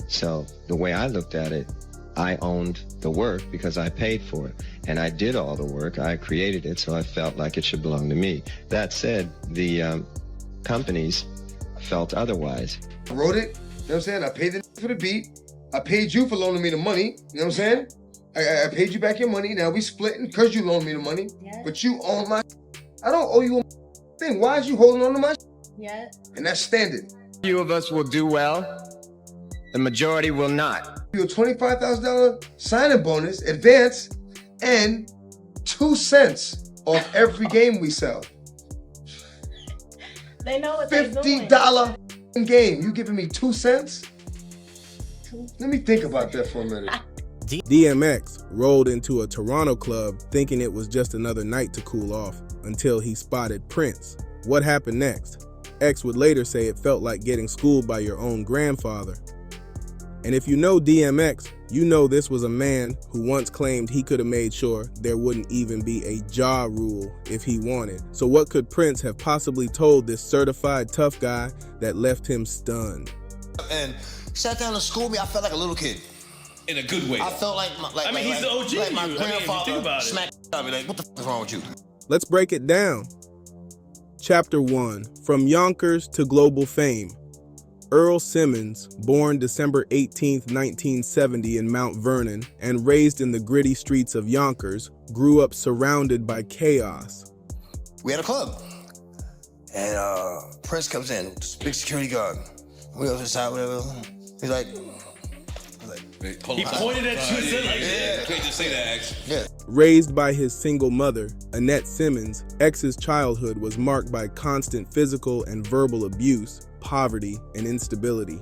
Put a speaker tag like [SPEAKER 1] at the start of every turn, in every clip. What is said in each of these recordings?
[SPEAKER 1] So the way I looked at it, I owned the work because I paid for it. And I did all the work. I created it, so I felt like it should belong to me. That said, the companies felt otherwise.
[SPEAKER 2] I wrote it, you know what I'm saying? I paid the for the beat. I paid you for loaning me the money, you know what I'm saying? I paid you back your money. Now we splitting because you loaned me the money.
[SPEAKER 3] Yeah.
[SPEAKER 2] But you own my I don't owe you a thing. Why is you holding on to my
[SPEAKER 3] Yeah.
[SPEAKER 2] And that's standard.
[SPEAKER 1] Few of us will do well. The majority will not.
[SPEAKER 2] You a $25,000 signing bonus, advance, and 2 cents off every game we sell.
[SPEAKER 3] They know what they're doing.
[SPEAKER 2] $50 game. You giving me 2 cents? Let me think about that for a minute.
[SPEAKER 4] DMX rolled into a Toronto club thinking it was just another night to cool off until he spotted Prince. What happened next? X would later say it felt like getting schooled by your own grandfather. And if you know DMX, you know this was a man who once claimed he could have made sure there wouldn't even be a Ja Rule if he wanted. So what could Prince have possibly told this certified tough guy that left him stunned?
[SPEAKER 5] And sat down and schooled me. I felt like a little kid.
[SPEAKER 6] In a good way.
[SPEAKER 5] I felt like
[SPEAKER 6] he's the OG.
[SPEAKER 5] Like my
[SPEAKER 6] if you
[SPEAKER 5] grandfather
[SPEAKER 6] think about it.
[SPEAKER 5] smacked me like, what the fuck is wrong with you?
[SPEAKER 4] Let's break it down. Chapter 1, From Yonkers to Global Fame. Earl Simmons, born December 18, 1970 in Mount Vernon and raised in the gritty streets of Yonkers, grew up surrounded by chaos.
[SPEAKER 5] We had a club, and Prince comes in, this big security guard. We go inside, whatever. He's like,
[SPEAKER 6] He pointed at you and said like, yeah. Can't just say that, X.
[SPEAKER 5] Yeah.
[SPEAKER 4] Raised by his single mother, Annette Simmons, X's childhood was marked by constant physical and verbal abuse, poverty, and instability.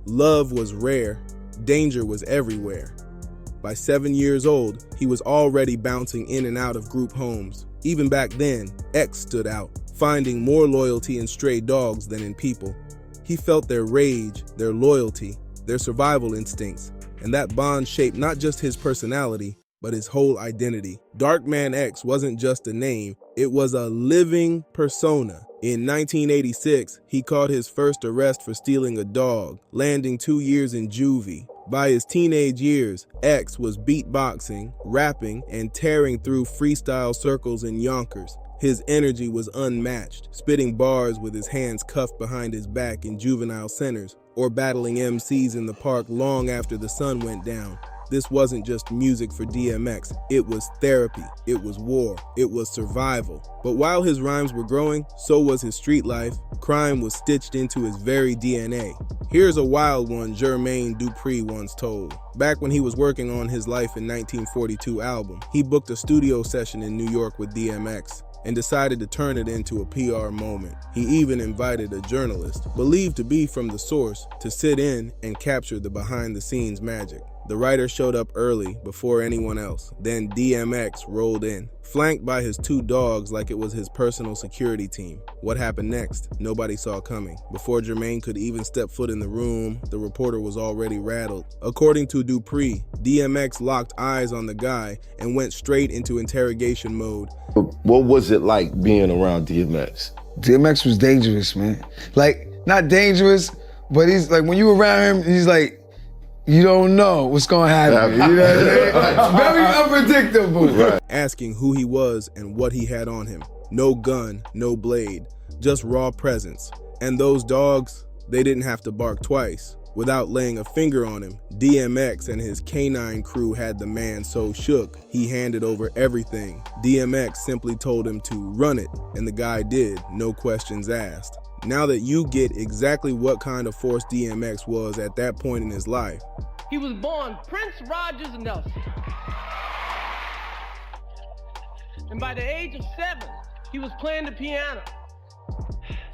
[SPEAKER 4] Love was rare, danger was everywhere. By 7 years old, he was already bouncing in and out of group homes. Even back then, X stood out, finding more loyalty in stray dogs than in people. He felt their rage, their loyalty, their survival instincts, and that bond shaped not just his personality, but his whole identity. Darkman X wasn't just a name, it was a living persona. In 1986, he caught his first arrest for stealing a dog, landing 2 years in juvie. By his teenage years, X was beatboxing, rapping, and tearing through freestyle circles in Yonkers. His energy was unmatched, spitting bars with his hands cuffed behind his back in juvenile centers, or battling MCs in the park long after the sun went down. This wasn't just music for DMX, it was therapy, it was war, it was survival. But while his rhymes were growing, so was his street life. Crime was stitched into his very DNA. Here's a wild one Jermaine Dupri once told. Back when he was working on his Life in 1942 album, he booked a studio session in New York with DMX and decided to turn it into a PR moment. He even invited a journalist, believed to be from The Source, to sit in and capture the behind-the-scenes magic. The writer showed up early, before anyone else. Then DMX rolled in, flanked by his 2 dogs like it was his personal security team. What happened next? Nobody saw coming. Before Jermaine could even step foot in the room, the reporter was already rattled. According to Dupri, DMX locked eyes on the guy and went straight into interrogation mode.
[SPEAKER 7] What was it like being around DMX?
[SPEAKER 8] DMX was dangerous, man. Like, not dangerous, but he's like, when you around him, he's like, you don't know what's gonna happen. You know what I'm saying? Very unpredictable.
[SPEAKER 7] Right.
[SPEAKER 4] Asking who he was and what he had on him. No gun, no blade, just raw presence. And those dogs, they didn't have to bark twice. Without laying a finger on him, DMX and his canine crew had the man so shook, he handed over everything. DMX simply told him to run it, and the guy did, no questions asked. Now that you get exactly what kind of force DMX was at that point in his life.
[SPEAKER 9] He was born Prince Rogers Nelson. And by the age of 7, he was playing the piano.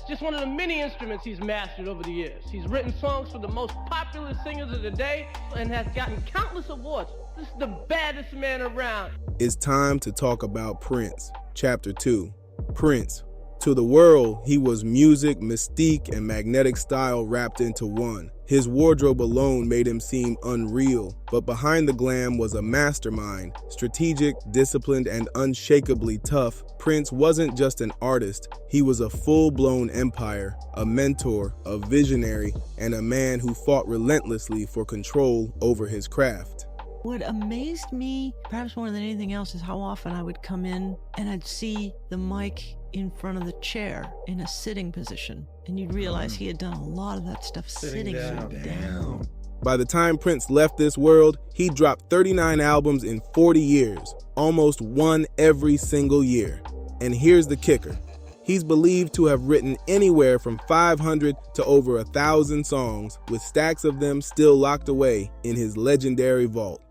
[SPEAKER 9] Just one of the many instruments he's mastered over the years. He's written songs for the most popular singers of the day and has gotten countless awards. This is the baddest man around.
[SPEAKER 4] It's time to talk about Prince. Chapter 2, Prince, To the world, he was music, mystique, and magnetic style wrapped into one. His wardrobe alone made him seem unreal, but behind the glam was a mastermind. Strategic, disciplined, and unshakably tough, Prince wasn't just an artist. He was a full-blown empire, a mentor, a visionary, and a man who fought relentlessly for control over his craft.
[SPEAKER 3] What amazed me, perhaps more than anything else, is how often I would come in and I'd see the mic in front of the chair in a sitting position. And you'd realize he had done a lot of that stuff sitting down.
[SPEAKER 4] By the time Prince left this world, he dropped 39 albums in 40 years, almost one every single year. And here's the kicker. He's believed to have written anywhere from 500 to over 1,000 songs, with stacks of them still locked away in his legendary vault.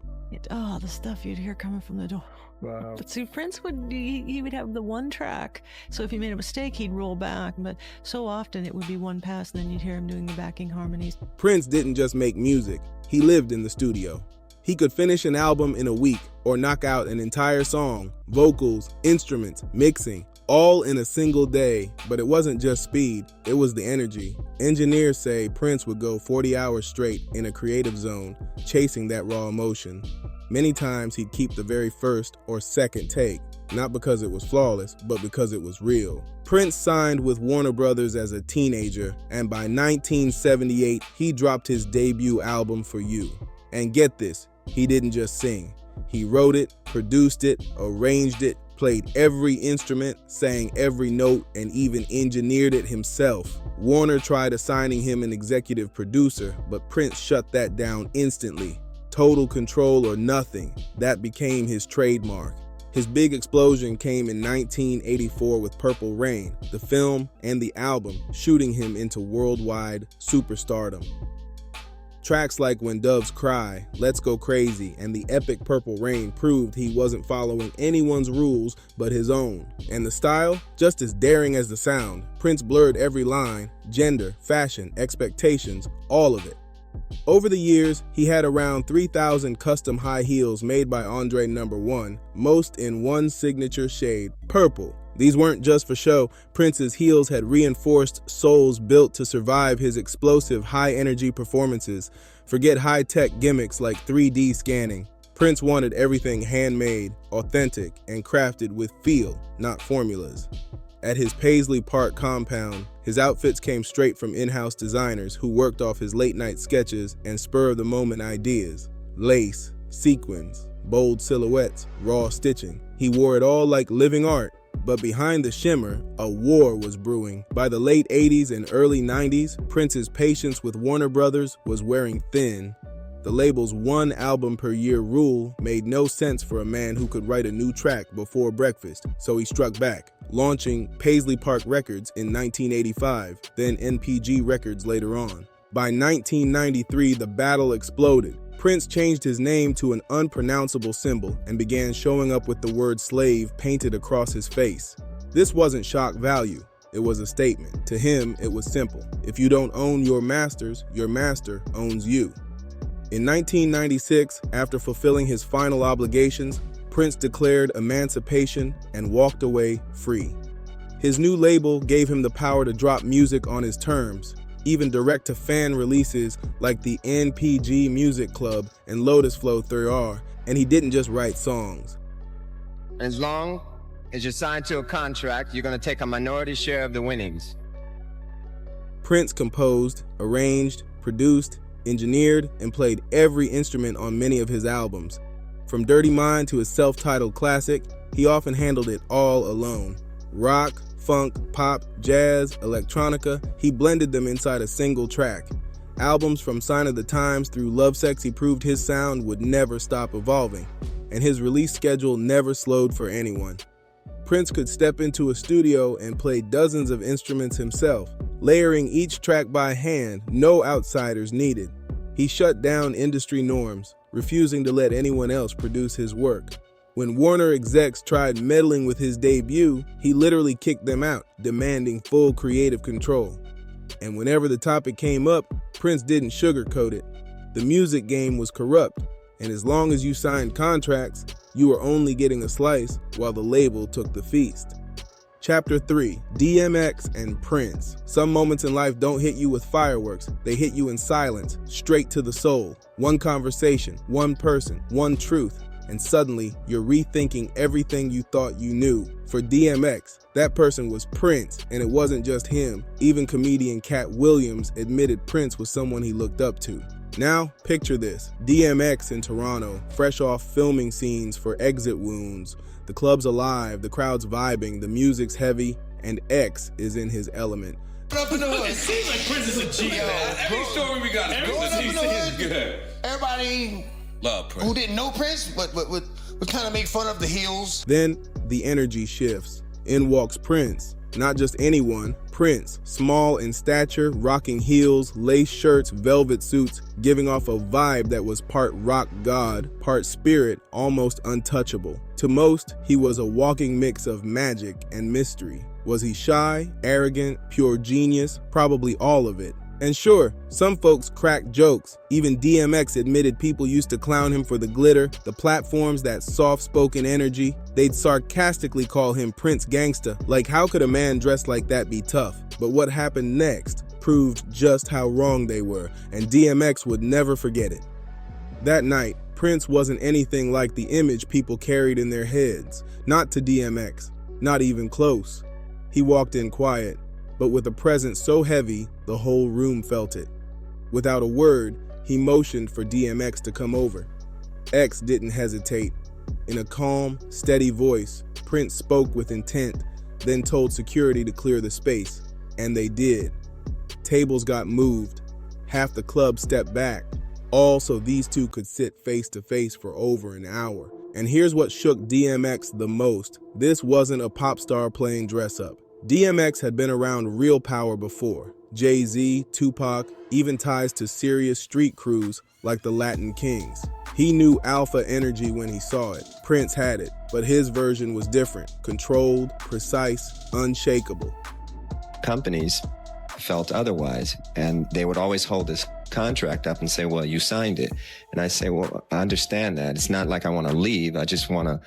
[SPEAKER 3] The stuff you'd hear coming from the door. Wow. But see, Prince he would have the one track, so if he made a mistake, he'd roll back, but so often it would be one pass, and then you'd hear him doing the backing harmonies.
[SPEAKER 4] Prince didn't just make music, he lived in the studio. He could finish an album in a week or knock out an entire song, vocals, instruments, mixing, all in a single day. But it wasn't just speed, it was the energy. Engineers say Prince would go 40 hours straight in a creative zone, chasing that raw emotion. Many times he'd keep the very first or second take, not because it was flawless, but because it was real. Prince signed with Warner Brothers as a teenager, and by 1978, he dropped his debut album, For You. And get this, he didn't just sing. He wrote it, produced it, arranged it, played every instrument, sang every note, and even engineered it himself. Warner tried assigning him an executive producer, but Prince shut that down instantly. Total control or nothing, that became his trademark. His big explosion came in 1984 with Purple Rain, the film and the album, shooting him into worldwide superstardom. Tracks like When Doves Cry, Let's Go Crazy, and the epic Purple Rain proved he wasn't following anyone's rules but his own. And the style, just as daring as the sound, Prince blurred every line, gender, fashion, expectations, all of it. Over the years, he had around 3,000 custom high heels made by Andre No. 1, most in one signature shade, purple. These weren't just for show. Prince's heels had reinforced soles built to survive his explosive high-energy performances. Forget high-tech gimmicks like 3D scanning. Prince wanted everything handmade, authentic, and crafted with feel, not formulas. At his Paisley Park compound, his outfits came straight from in-house designers who worked off his late-night sketches and spur-of-the-moment ideas. Lace, sequins, bold silhouettes, raw stitching. He wore it all like living art. But behind the shimmer, a war was brewing. By the late 80s and early 90s, Prince's patience with Warner Brothers was wearing thin. The label's one album per year rule made no sense for a man who could write a new track before breakfast, so he struck back, launching Paisley Park Records in 1985, then NPG Records later on. By 1993, the battle exploded. Prince changed his name to an unpronounceable symbol and began showing up with the word slave painted across his face. This wasn't shock value, it was a statement. To him, it was simple. If you don't own your masters, your master owns you. In 1996, after fulfilling his final obligations, Prince declared emancipation and walked away free. His new label gave him the power to drop music on his terms, even direct-to-fan releases like the NPG Music Club and Lotus Flow 3R, and he didn't just write songs.
[SPEAKER 1] As long as you're signed to a contract, you're going to take a minority share of the winnings.
[SPEAKER 4] Prince composed, arranged, produced, engineered, and played every instrument on many of his albums. From Dirty Mind to his self-titled classic, he often handled it all alone. Rock, funk, pop, jazz, electronica, he blended them inside a single track. Albums from Sign of the Times through Lovesexy proved his sound would never stop evolving, and his release schedule never slowed for anyone. Prince could step into a studio and play dozens of instruments himself, layering each track by hand, no outsiders needed. He shut down industry norms, refusing to let anyone else produce his work. When Warner execs tried meddling with his debut, he literally kicked them out, demanding full creative control. And whenever the topic came up, Prince didn't sugarcoat it. The music game was corrupt, and as long as you signed contracts, you were only getting a slice while the label took the feast. Chapter 3, DMX and Prince. Some moments in life don't hit you with fireworks. They hit you in silence, straight to the soul. One conversation, one person, one truth, and suddenly you're rethinking everything you thought you knew. For DMX, that person was Prince, and it wasn't just him. Even comedian Cat Williams admitted Prince was someone he looked up to. Now, picture this. DMX in Toronto, fresh off filming scenes for Exit Wounds. The club's alive, the crowd's vibing, the music's heavy, and X is in his element.
[SPEAKER 6] It seems like Prince is a G, man. Every story we got is good.
[SPEAKER 5] Everybody
[SPEAKER 6] love Prince.
[SPEAKER 5] Who didn't know Prince, but would kind of make fun of the heels.
[SPEAKER 4] Then the energy shifts. In walks Prince. Not just anyone, Prince, small in stature, rocking heels, lace shirts, velvet suits, giving off a vibe that was part rock god, part spirit, almost untouchable. To most, he was a walking mix of magic and mystery. Was he shy, arrogant, pure genius? Probably all of it. And sure, some folks cracked jokes. Even DMX admitted people used to clown him for the glitter, the platforms, that soft-spoken energy. They'd sarcastically call him Prince Gangsta. Like, how could a man dressed like that be tough? But what happened next proved just how wrong they were, and DMX would never forget it. That night, Prince wasn't anything like the image people carried in their heads. Not to DMX, not even close. He walked in quiet, but with a presence so heavy, the whole room felt it. Without a word, he motioned for DMX to come over. X didn't hesitate. In a calm, steady voice, Prince spoke with intent, then told security to clear the space. And they did. Tables got moved. Half the club stepped back, all so these two could sit face to face for over an hour. And here's what shook DMX the most. This wasn't a pop star playing dress up. DMX had been around real power before. Jay-Z, Tupac, even ties to serious street crews like the Latin Kings. He knew alpha energy when he saw it. Prince had it, but his version was different. Controlled, precise, unshakable.
[SPEAKER 1] Companies felt otherwise, and they would always hold this contract up and say, well, you signed it. And I say, well, I understand that. It's not like I want to leave. I just want to,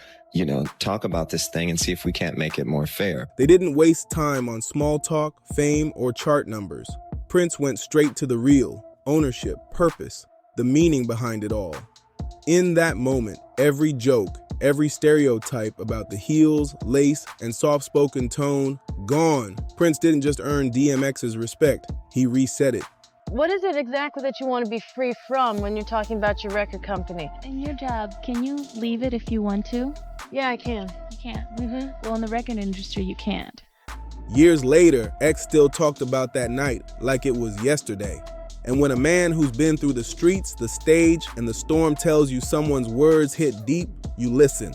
[SPEAKER 1] talk about this thing and see if we can't make it more fair.
[SPEAKER 4] They didn't waste time on small talk, fame, or chart numbers. Prince went straight to the real, ownership, purpose, the meaning behind it all. In that moment, every joke, every stereotype about the heels, lace, and soft-spoken tone, gone. Prince didn't just earn DMX's respect, he reset it.
[SPEAKER 10] What is it exactly that you want to be free from when you're talking about your record company?
[SPEAKER 11] In your job, can you leave it if you want to?
[SPEAKER 10] Yeah, I can.
[SPEAKER 11] You can't? Well, in the record industry, you can't.
[SPEAKER 4] Years later, X still talked about that night like it was yesterday. And when a man who's been through the streets, the stage, and the storm tells you someone's words hit deep, you listen.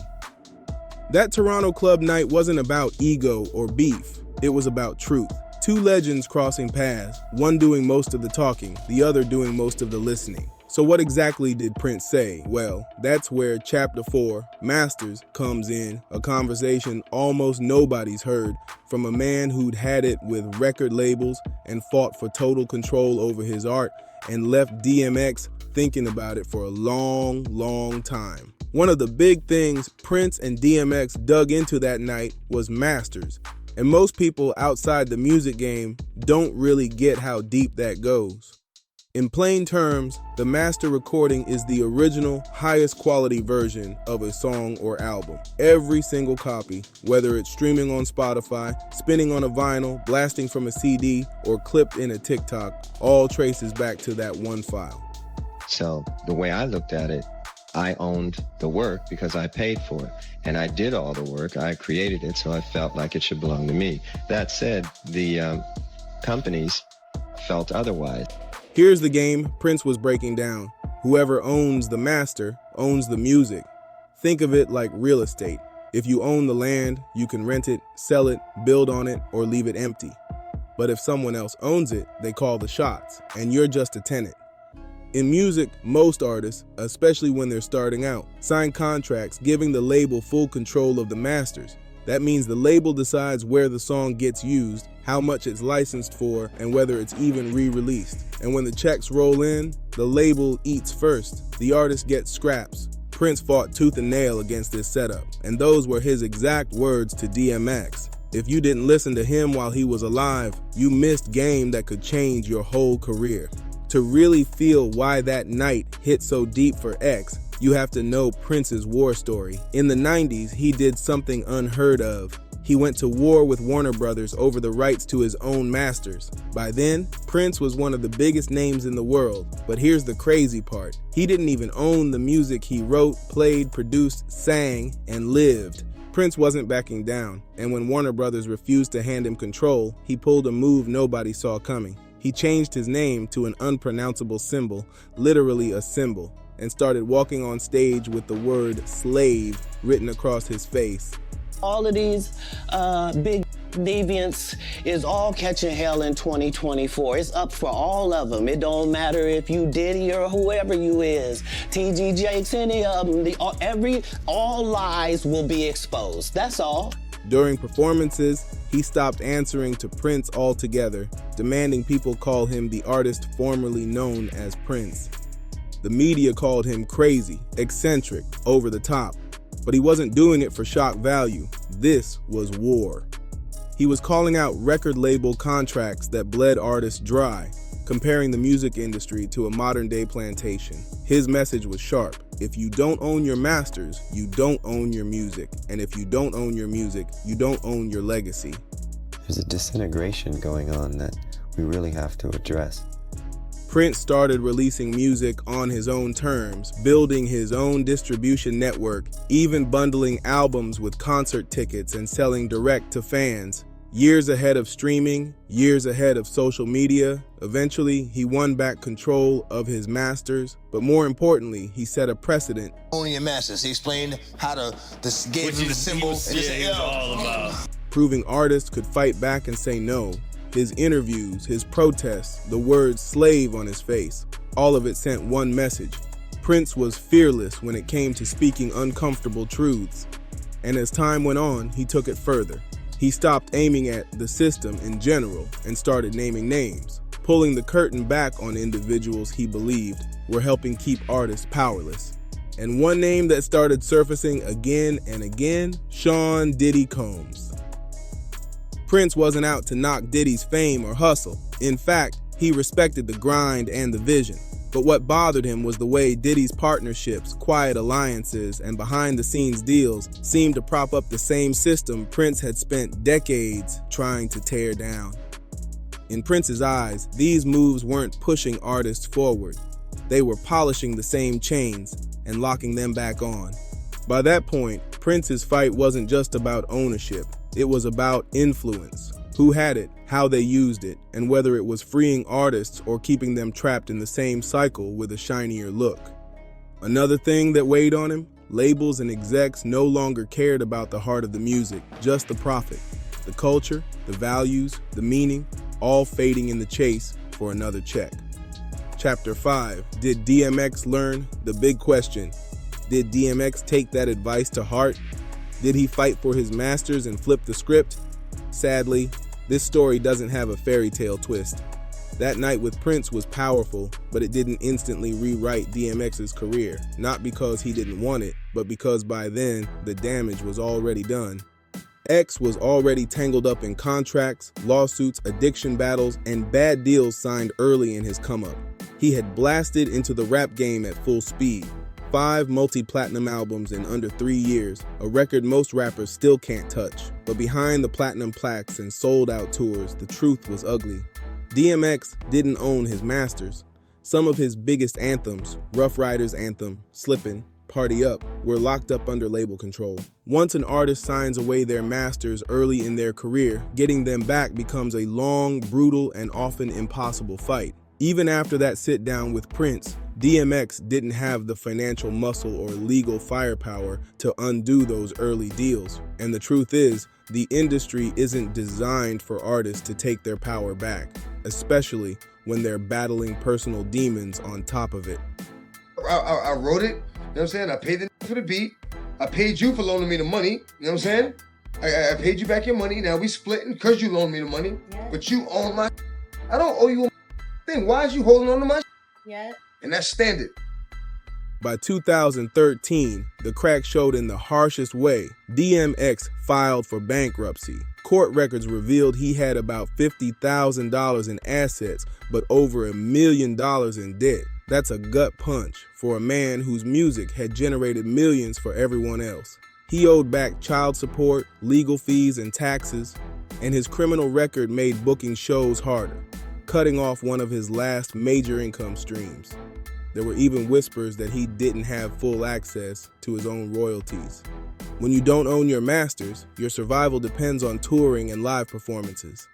[SPEAKER 4] That Toronto club night wasn't about ego or beef. It was about truth. Two legends crossing paths, one doing most of the talking, the other doing most of the listening. So what exactly did Prince say? Well, that's where Chapter 4, Masters, comes in, a conversation almost nobody's heard from a man who'd had it with record labels and fought for total control over his art and left DMX thinking about it for a long, long time. One of the big things Prince and DMX dug into that night was Masters, and most people outside the music game don't really get how deep that goes. In plain terms, the master recording is the original, highest quality version of a song or album. Every single copy, whether it's streaming on Spotify, spinning on a vinyl, blasting from a CD, or clipped in a TikTok, all traces back to that one file.
[SPEAKER 1] So the way I looked at it, I owned the work because I paid for it. And I did all the work. I created it, so I felt like it should belong to me. That said, the companies felt otherwise.
[SPEAKER 4] Here's the game Prince was breaking down. Whoever owns the master owns the music. Think of it like real estate. If you own the land, you can rent it, sell it, build on it, or leave it empty. But if someone else owns it, they call the shots, and you're just a tenant. In music, most artists, especially when they're starting out, sign contracts giving the label full control of the masters. That means the label decides where the song gets used, how much it's licensed for, and whether it's even re-released. And when the checks roll in, the label eats first. The artist gets scraps. Prince fought tooth and nail against this setup, and those were his exact words to DMX. If you didn't listen to him while he was alive, you missed game that could change your whole career. To really feel why that night hit so deep for X, you have to know Prince's war story. In the 90s, he did something unheard of. He went to war with Warner Brothers over the rights to his own masters. By then, Prince was one of the biggest names in the world. But here's the crazy part. He didn't even own the music he wrote, played, produced, sang, and lived. Prince wasn't backing down, and when Warner Brothers refused to hand him control, he pulled a move nobody saw coming. He changed his name to an unpronounceable symbol, literally a symbol, and started walking on stage with the word slave written across his face.
[SPEAKER 12] All of these big deviants is all catching hell in 2024. It's up for all of them. It don't matter if you Diddy or whoever you is. TG Jakes, any of them. All lies will be exposed. That's all.
[SPEAKER 4] During performances, he stopped answering to Prince altogether, demanding people call him the artist formerly known as Prince. The media called him crazy, eccentric, over the top. But he wasn't doing it for shock value. This was war. He was calling out record label contracts that bled artists dry, comparing the music industry to a modern-day plantation. His message was sharp. If you don't own your masters, you don't own your music. And if you don't own your music, you don't own your legacy.
[SPEAKER 13] There's a disintegration going on that we really have to address.
[SPEAKER 4] Prince started releasing music on his own terms, building his own distribution network, even bundling albums with concert tickets and selling direct to fans. Years ahead of streaming, years ahead of social media, eventually he won back control of his masters, but more importantly, he set a precedent.
[SPEAKER 5] Owning your masters, he explained how to gave him the symbol.
[SPEAKER 6] All about.
[SPEAKER 4] Proving artists could fight back and say no. His interviews, his protests, the word slave on his face, all of it sent one message. Prince was fearless when it came to speaking uncomfortable truths. And as time went on, he took it further. He stopped aiming at the system in general and started naming names, pulling the curtain back on individuals he believed were helping keep artists powerless. And one name that started surfacing again and again, Sean Diddy Combs. Prince wasn't out to knock Diddy's fame or hustle. In fact, he respected the grind and the vision. But what bothered him was the way Diddy's partnerships, quiet alliances, and behind-the-scenes deals seemed to prop up the same system Prince had spent decades trying to tear down. In Prince's eyes, these moves weren't pushing artists forward. They were polishing the same chains and locking them back on. By that point, Prince's fight wasn't just about ownership. It was about influence. Who had it, how they used it, and whether it was freeing artists or keeping them trapped in the same cycle with a shinier look. Another thing that weighed on him, labels and execs no longer cared about the heart of the music, just the profit. The culture, the values, the meaning, all fading in the chase for another check. Chapter 5, did DMX learn? The big question. Did DMX take that advice to heart? Did he fight for his masters and flip the script? Sadly, this story doesn't have a fairy tale twist. That night with Prince was powerful, but it didn't instantly rewrite DMX's career, not because he didn't want it, but because by then, the damage was already done. X was already tangled up in contracts, lawsuits, addiction battles, and bad deals signed early in his come-up. He had blasted into the rap game at full speed. 5 multi-platinum albums in under 3 years, a record most rappers still can't touch. But behind the platinum plaques and sold-out tours, the truth was ugly. DMX didn't own his masters. Some of his biggest anthems, Rough Riders Anthem, Slippin', Party Up, were locked up under label control. Once an artist signs away their masters early in their career, getting them back becomes a long, brutal, and often impossible fight. Even after that sit-down with Prince, DMX didn't have the financial muscle or legal firepower to undo those early deals. And the truth is, the industry isn't designed for artists to take their power back, especially when they're battling personal demons on top of it.
[SPEAKER 2] I wrote it, you know what I'm saying? I paid the for the beat. I paid you for loaning me the money, you know what I'm saying? I paid you back your money. Now we splitting because you loaned me the money, but you own my I don't owe you a thing. Why is you holding on to my
[SPEAKER 10] Yeah.
[SPEAKER 2] And that's standard.
[SPEAKER 4] By 2013, the crack showed in the harshest way. DMX filed for bankruptcy. Court records revealed he had about $50,000 in assets, but over $1 million in debt. That's a gut punch for a man whose music had generated millions for everyone else. He owed back child support, legal fees, and taxes, and his criminal record made booking shows harder, cutting off one of his last major income streams. There were even whispers that he didn't have full access to his own royalties. When you don't own your masters, your survival depends on touring and live performances.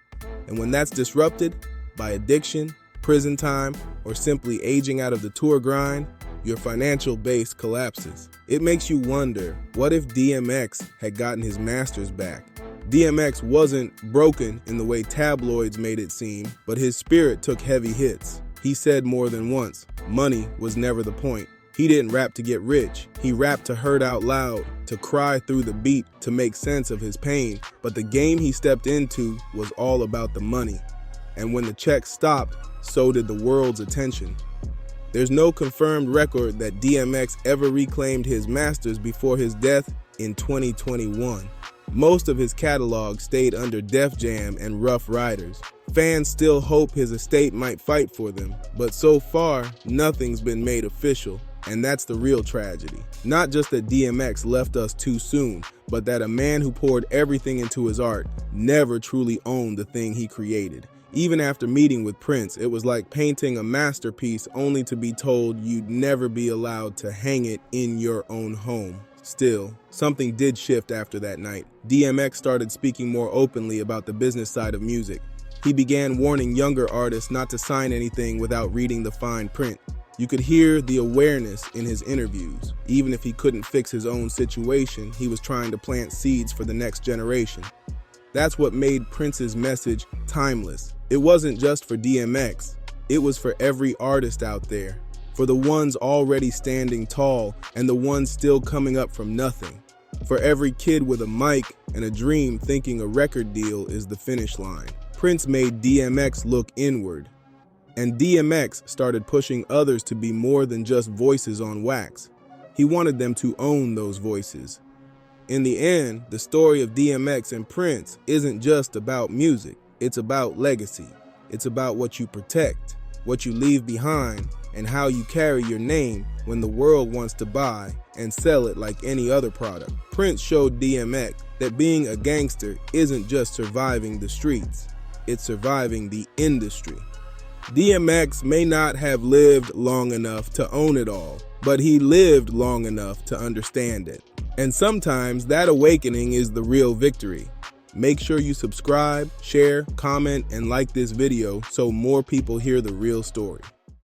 [SPEAKER 4] And when that's disrupted by addiction, prison time, or simply aging out of the tour grind, your financial base collapses. It makes you wonder, what if DMX had gotten his masters back? DMX wasn't broken in the way tabloids made it seem, but his spirit took heavy hits. He said more than once, money was never the point. He didn't rap to get rich. He rapped to hurt out loud, to cry through the beat, to make sense of his pain. But the game he stepped into was all about the money. And when the check stopped, so did the world's attention. There's no confirmed record that DMX ever reclaimed his masters before his death in 2021. Most of his catalog stayed under Def Jam and Rough Riders. Fans still hope his estate might fight for them, but so far, nothing's been made official, and that's the real tragedy. Not just that DMX left us too soon, but that a man who poured everything into his art never truly owned the thing he created. Even after meeting with Prince, it was like painting a masterpiece only to be told you'd never be allowed to hang it in your own home. Still, something did shift after that night. DMX started speaking more openly about the business side of music. He began warning younger artists not to sign anything without reading the fine print. You could hear the awareness in his interviews. Even if he couldn't fix his own situation, he was trying to plant seeds for the next generation. That's what made Prince's message timeless. It wasn't just for DMX, it was for every artist out there, for the ones already standing tall and the ones still coming up from nothing, for every kid with a mic and a dream thinking a record deal is the finish line. Prince made DMX look inward, and DMX started pushing others to be more than just voices on wax. He wanted them to own those voices. In the end, the story of DMX and Prince isn't just about music. It's about legacy. It's about what you protect, what you leave behind, and how you carry your name when the world wants to buy and sell it like any other product. Prince showed DMX that being a gangster isn't just surviving the streets, it's surviving the industry. DMX may not have lived long enough to own it all, but he lived long enough to understand it. And sometimes that awakening is the real victory. Make sure you subscribe, share, comment, and like this video so more people hear the real story.